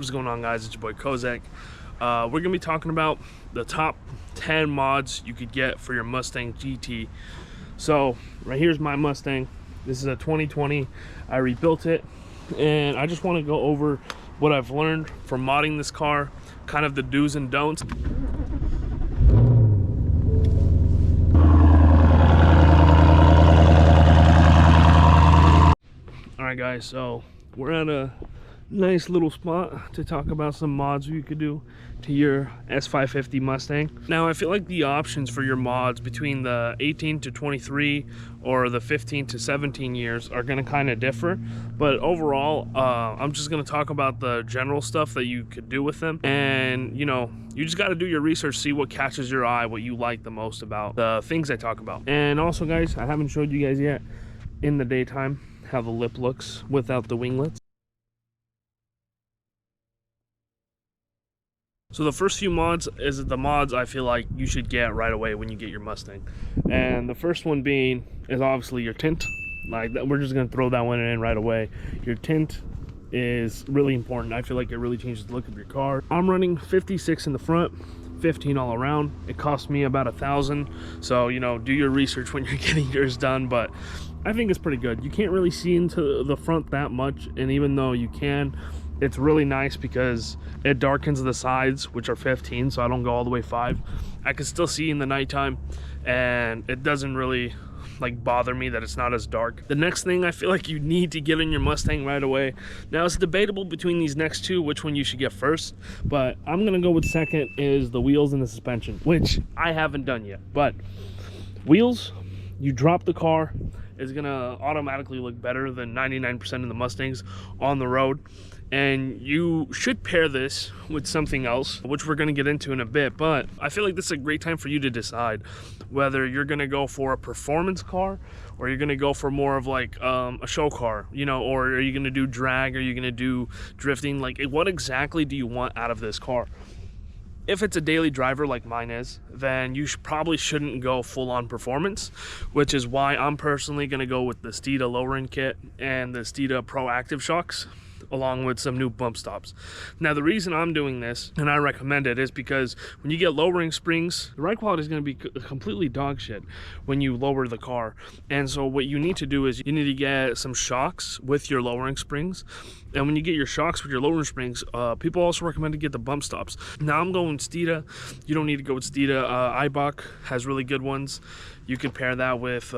What's going on, guys? It's your boy Kozak. We're gonna be talking about the top 10 mods you could get for your Mustang GT. So right here's my Mustang. This is a 2020. I rebuilt it, and I just want to go over what I've learned from modding this car, kind of the do's and don'ts. All right, guys, so we're at a nice little spot to talk about some mods you could do to your S550 Mustang. Now, I feel like the options for your mods between the 18 to 23 or the 15 to 17 years are going to kind of differ, but overall I'm just going to talk about the general stuff that you could do with them. And you know, you just got to do your research, see what catches your eye, what you like the most about the things I talk about. And also, guys, I haven't showed you guys yet in the daytime how the lip looks without the winglets. So the first few mods is the mods I feel like you should get right away when you get your Mustang. And the first one being is obviously your tint. Like, we're just gonna throw that one in right away. Your tint is really important. I feel like it really changes the look of your car. I'm running 56 in the front, 15 all around. It cost me about $1,000. So, you know, do your research when you're getting yours done, but I think it's pretty good. You can't really see into the front that much, and even though you can, it's really nice because it darkens the sides, which are 15, so I don't go all the way 5. I can still see in the nighttime, and it doesn't really like bother me that it's not as dark. The next thing I feel like you need to get in your Mustang right away. Now, it's debatable between these next two which one you should get first, but I'm gonna go with second is the wheels and the suspension, which I haven't done yet. But wheels, you drop the car, is gonna automatically look better than 99% of the Mustangs on the road. And you should pair this with something else, which we're going to get into in a bit. But I feel like this is a great time for you to decide whether you're going to go for a performance car or you're going to go for more of like a show car, you know, or are you going to do drag, or are you going to do drifting? Like, what exactly do you want out of this car? If it's a daily driver like mine is, then you probably shouldn't go full-on performance, which is why I'm personally going to go with the Steeda lowering kit and the Steeda proactive shocks, along with some new bump stops. Now, the reason I'm doing this, and I recommend it, is because when you get lowering springs, the ride quality is going to be completely dog shit when you lower the car. And so what you need to do is you need to get some shocks with your lowering springs. And when you get your shocks with your lowering springs, people also recommend to get the bump stops. Now, I'm going Steeda. You don't need to go with Steeda. Eibach has really good ones. You could pair that with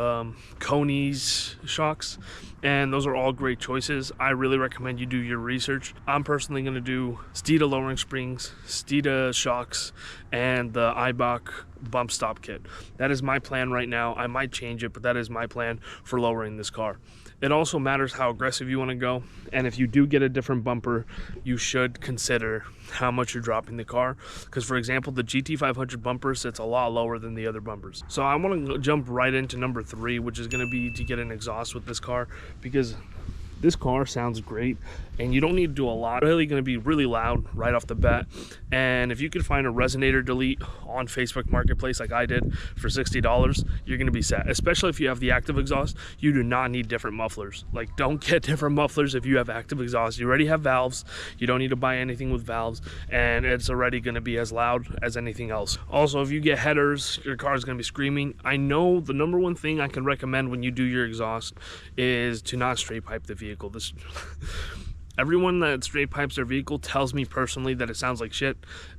Coney's shocks, and those are all great choices. I really recommend you do your research. I'm personally going to do Steeda lowering springs, Steeda shocks, and the Eibach bump stop kit. That is my plan right now. I might change it, but that is my plan for lowering this car. It also matters how aggressive you want to go, and if you do get a different bumper, you should consider how much you're dropping the car, because for example, the GT500 bumper sits a lot lower than the other bumpers. So I want to jump right into number 3, which is going to be to get an exhaust with this car, because this car sounds great and you don't need to do a lot. It's really going to be really loud right off the bat. And if you could find a resonator delete on Facebook Marketplace like I did for $60, you're going to be set. Especially if you have the active exhaust, you do not need different mufflers. Like, don't get different mufflers if you have active exhaust. You already have valves. You don't need to buy anything with valves, and it's already going to be as loud as anything else. Also, if you get headers, your car is going to be screaming. I know the number one thing I can recommend when you do your exhaust is to not straight pipe the vehicle. Everyone that straight pipes their vehicle tells me personally that it sounds like shit,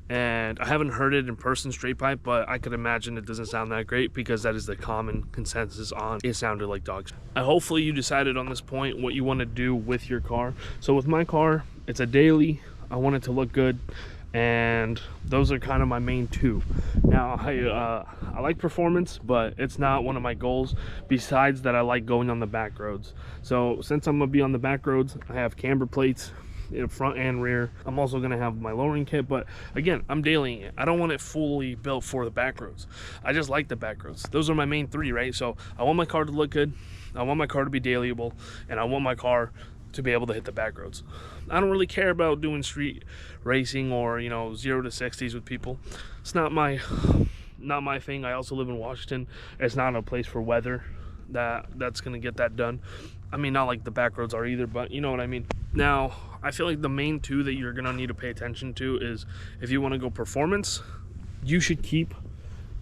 and I haven't heard it in person straight pipe, but I could imagine it doesn't sound that great because that is the common consensus on it sounded like dog shit. Hopefully you decided on this point what you want to do with your car. So with my car, it's a daily. I want it to look good, and those are kind of my main two. Now, I like performance, but it's not one of my goals, besides that I like going on the back roads. So since I'm gonna be on the back roads, I have camber plates in front and rear. I'm also gonna have my lowering kit, but again, I'm dailying it. I don't want it fully built for the back roads. I just like the back roads. Those are my main 3, right? So I want my car to look good, I want my car to be dailyable, and I want my car to be able to hit the back roads. I don't really care about doing street racing or, you know, 0 to 60s with people. It's not my thing. I also live in Washington. It's not a place for weather that's gonna get that done. I mean, not like the back roads are either, but you know what I mean. Now, I feel like the main two that you're gonna need to pay attention to is, if you want to go performance, you should keep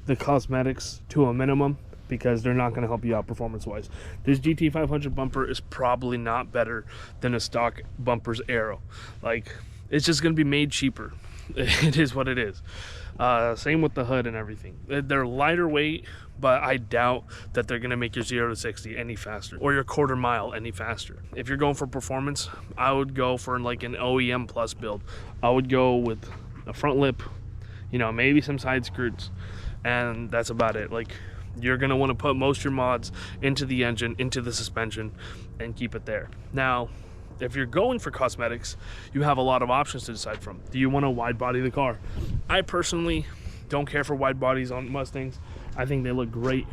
the cosmetics to a minimum, because they're not going to help you out performance wise. This GT500 bumper is probably not better than a stock bumper's aero. Like, it's just going to be made cheaper. It is what it is. Same with the hood and everything. They're lighter weight, but I doubt that they're going to make your 0 to 60 any faster, or your quarter mile any faster. If you're going for performance, I would go for like an OEM plus build. I would go with a front lip, you know, maybe some side skirts, and that's about it. Like, you're going to want to put most of your mods into the engine, into the suspension, and keep it there. Now, if you're going for cosmetics, you have a lot of options to decide from. Do you want to wide body the car? I personally don't care for wide bodies on Mustangs. I think they look great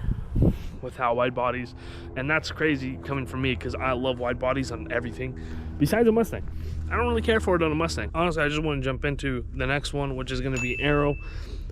without wide bodies, and that's crazy coming from me, because I love wide bodies on everything besides a Mustang. I don't really care for it on a Mustang. Honestly, I just want to jump into the next one, which is going to be aero.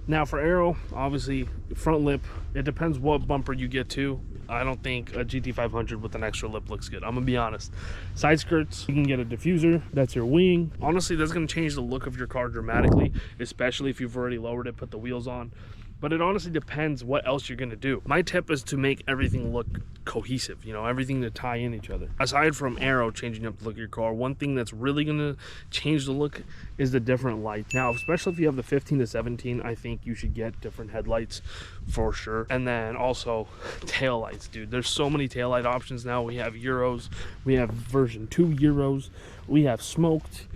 Now for aero, obviously front lip, it depends what bumper you get to. I don't think a GT500 with an extra lip looks good, I'm gonna be honest. Side skirts, you can get a diffuser, that's your wing. Honestly, that's gonna change the look of your car dramatically, especially if you've already lowered it, put the wheels on. But it honestly depends what else you're gonna do. My tip is to make everything look cohesive, you know, everything to tie in each other. Aside from aero changing up the look of your car, one thing that's really gonna change the look is the different lights. Now, especially if you have the 15 to 17, I think you should get different headlights for sure. And then also tail lights, dude. There's so many tail light options now. We have Euros, we have version 2 Euros, we have smoked.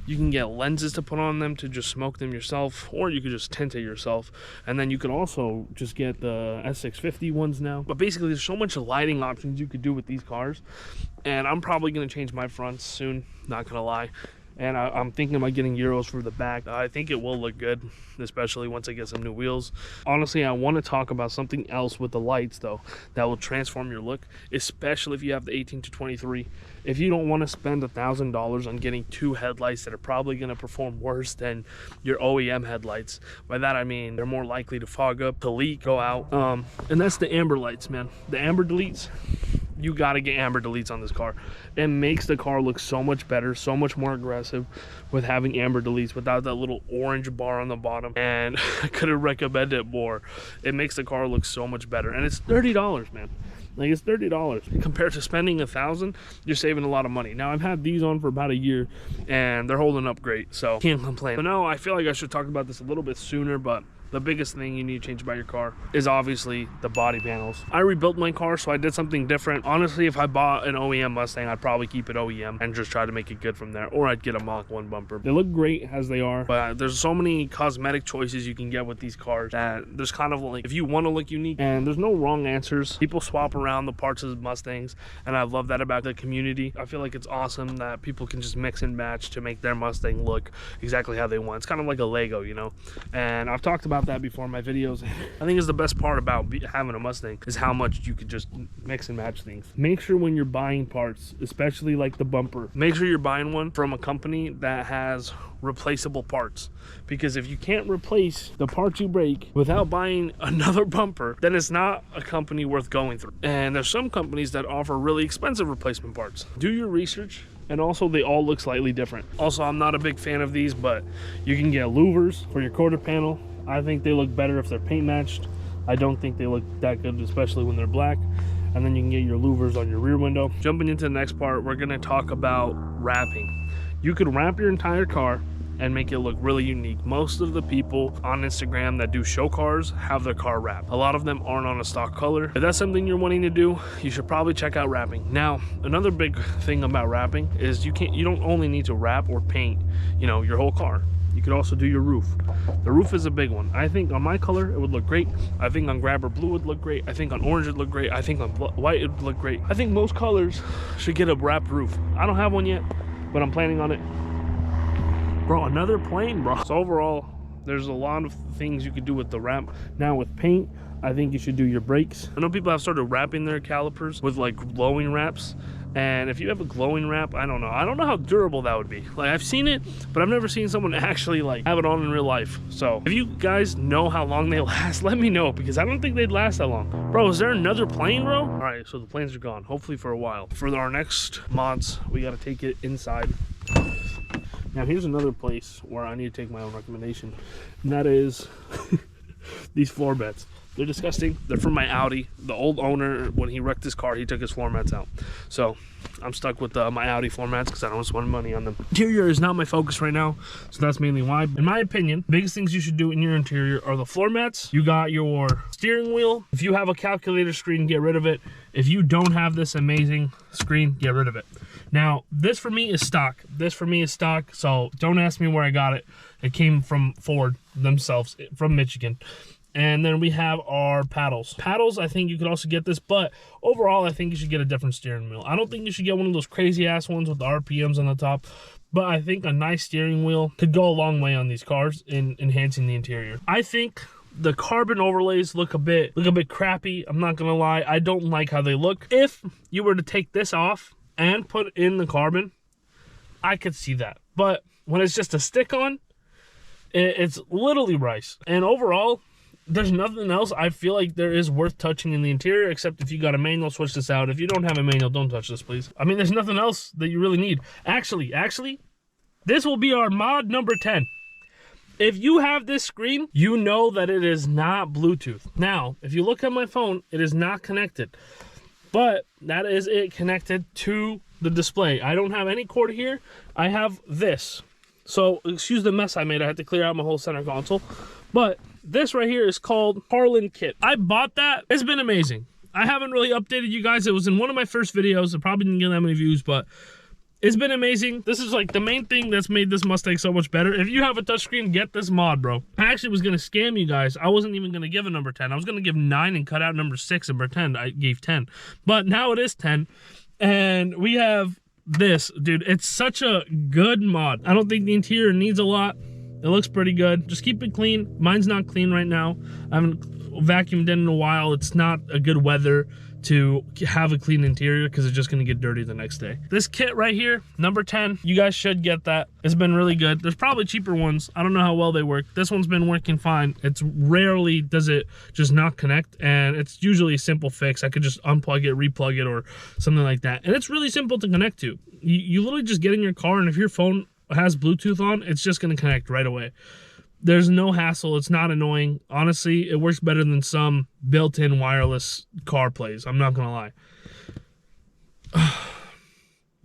You can get lenses to put on them to just smoke them yourself, or you could just tint it yourself. And then you could also just get the S650 ones now. But basically, there's so much lighting options you could do with these cars. And I'm probably going to change my fronts soon, not going to lie. And I'm thinking about getting Euros for the back. I think it will look good, especially once I get some new wheels. Honestly, I want to talk about something else with the lights, though, that will transform your look, especially if you have the 18 to 23. If you don't want to spend $1,000 on getting 2 headlights that are probably going to perform worse than your OEM headlights, by that I mean they're more likely to fog up, to leak, go out. And that's the amber lights, man. The amber deletes. You got to get amber deletes on this car. It makes the car look so much better, so much more aggressive with having amber deletes without that little orange bar on the bottom. And I couldn't recommend it more. It makes the car look so much better. And it's $30, man. Like, it's $30 compared to spending $1,000. You're saving a lot of money. Now, I've had these on for about a year and they're holding up great, so can't complain. But no, I feel like I should talk about this a little bit sooner, but the biggest thing you need to change about your car is obviously the body panels. I rebuilt my car, so I did something different. Honestly, if I bought an OEM Mustang, I'd probably keep it OEM and just try to make it good from there, or I'd get a Mach 1 bumper. They look great as they are, but there's so many cosmetic choices you can get with these cars that there's kind of like, if you want to look unique, and there's no wrong answers. People swap around the parts of Mustangs, and I love that about the community. I feel like it's awesome that people can just mix and match to make their Mustang look exactly how they want. It's kind of like a Lego, you know? And I've talked about that before in my videos. I think it's the best part about having a Mustang is how much you could just mix and match things. Make sure when you're buying parts, especially like the bumper, make sure you're buying one from a company that has replaceable parts, because if you can't replace the parts you break without buying another bumper, then it's not a company worth going through. And there's some companies that offer really expensive replacement parts. Do your research. And also, they all look slightly different. Also, I'm not a big fan of these, but you can get louvers for your quarter panel. I think they look better if they're paint matched. I don't think they look that good, especially when they're black. And then you can get your louvers on your rear window. Jumping into the next part, we're gonna talk about wrapping. You could wrap your entire car and make it look really unique. Most of the people on Instagram that do show cars have their car wrapped. A lot of them aren't on a stock color. If that's something you're wanting to do, you should probably check out wrapping. Now, another big thing about wrapping is you don't only need to wrap or paint, you know, your whole car. You could also do your roof. The roof is a big one. I think on my color, it would look great. I think on grabber blue would look great. I think on orange it would look great. I think on white it would look great. I think most colors should get a wrapped roof. I don't have one yet, but I'm planning on it. Bro, another plane, bro. So overall, there's a lot of things you could do with the wrap. Now with paint, I think you should do your brakes. I know people have started wrapping their calipers with like glowing wraps, And if you have a glowing wrap, I don't know how durable that would be. Like, I've seen it, but I've never seen someone actually like have it on in real life. So if you guys know how long they last, let me know, because I don't think they'd last that long. Bro, is there another plane, bro? All right, so the planes are gone, hopefully for a while. For our next mods, we got to take it inside. Now here's another place where I need to take my own recommendation, and that is these floor mats. They're disgusting. They're from my Audi. The old owner, when he wrecked his car, he took his floor mats out. So I'm stuck with my Audi floor mats because I don't want to spend money on them. Interior is not my focus right now, so that's mainly why. In my opinion, biggest things you should do in your interior are the floor mats. You got your steering wheel. If you have a calculator screen, get rid of it. If you don't have this amazing screen, get rid of it. Now, this for me is stock. This for me is stock, so don't ask me where I got it. It came from Ford themselves, from Michigan. And then we have our paddles. Paddles, I think you could also get this, but overall, I think you should get a different steering wheel. I don't think you should get one of those crazy ass ones with the RPMs on the top, but I think a nice steering wheel could go a long way on these cars in enhancing the interior. I think the carbon overlays look a bit crappy. I'm not gonna lie. I don't like how they look. If you were to take this off and put in the carbon, I could see that. But when it's just a stick on, it's literally rice. And overall, there's nothing else I feel like there is worth touching in the interior, except if you got a manual, switch this out. If you don't have a manual, don't touch this, please. I mean, there's nothing else that you really need. Actually, this will be our mod number 10. If you have this screen, you know that it is not Bluetooth. Now, if you look at my phone, it is not connected. But that is it connected to the display. I don't have any cord here. I have this. So, excuse the mess I made. I had to clear out my whole center console. But this right here is called Harlan Kit. I bought that. It's been amazing. I haven't really updated you guys. It was in one of my first videos. It probably didn't get that many views, but it's been amazing. This is like the main thing that's made this Mustang so much better. If you have a touchscreen, get this mod, bro. I actually was going to scam you guys. I wasn't even going to give a number 10. I was going to give 9 and cut out number 6 and pretend I gave 10. But now it is 10. And we have this. Dude, it's such a good mod. I don't think the interior needs a lot. It looks pretty good. Just keep it clean. Mine's not clean right now. I haven't vacuumed in a while. It's not a good weather to have a clean interior because it's just going to get dirty the next day. This kit right here, number 10, you guys should get that. It's been really good. There's probably cheaper ones. I don't know how well they work. This one's been working fine. It's rarely does it just not connect, and it's usually a simple fix. I could just unplug it, replug it, or something like that. And it's really simple to connect to. You literally just get in your car, and if your phone has Bluetooth on, it's just going to connect right away. There's no hassle. It's not annoying. Honestly, it works better than some built-in wireless car plays. I'm not going to lie.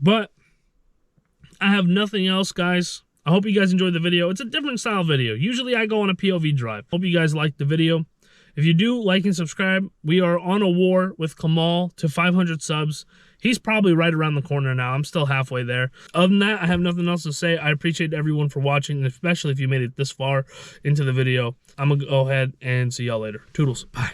But I have nothing else, guys. I hope you guys enjoyed the video. It's a different style video. Usually I go on a POV drive. Hope you guys liked the video. If you do, like and subscribe. We are on a war with Kamal to 500 subs. He's probably right around the corner now. I'm still halfway there. Other than that, I have nothing else to say. I appreciate everyone for watching, especially if you made it this far into the video. I'm going to go ahead and see y'all later. Toodles. Bye.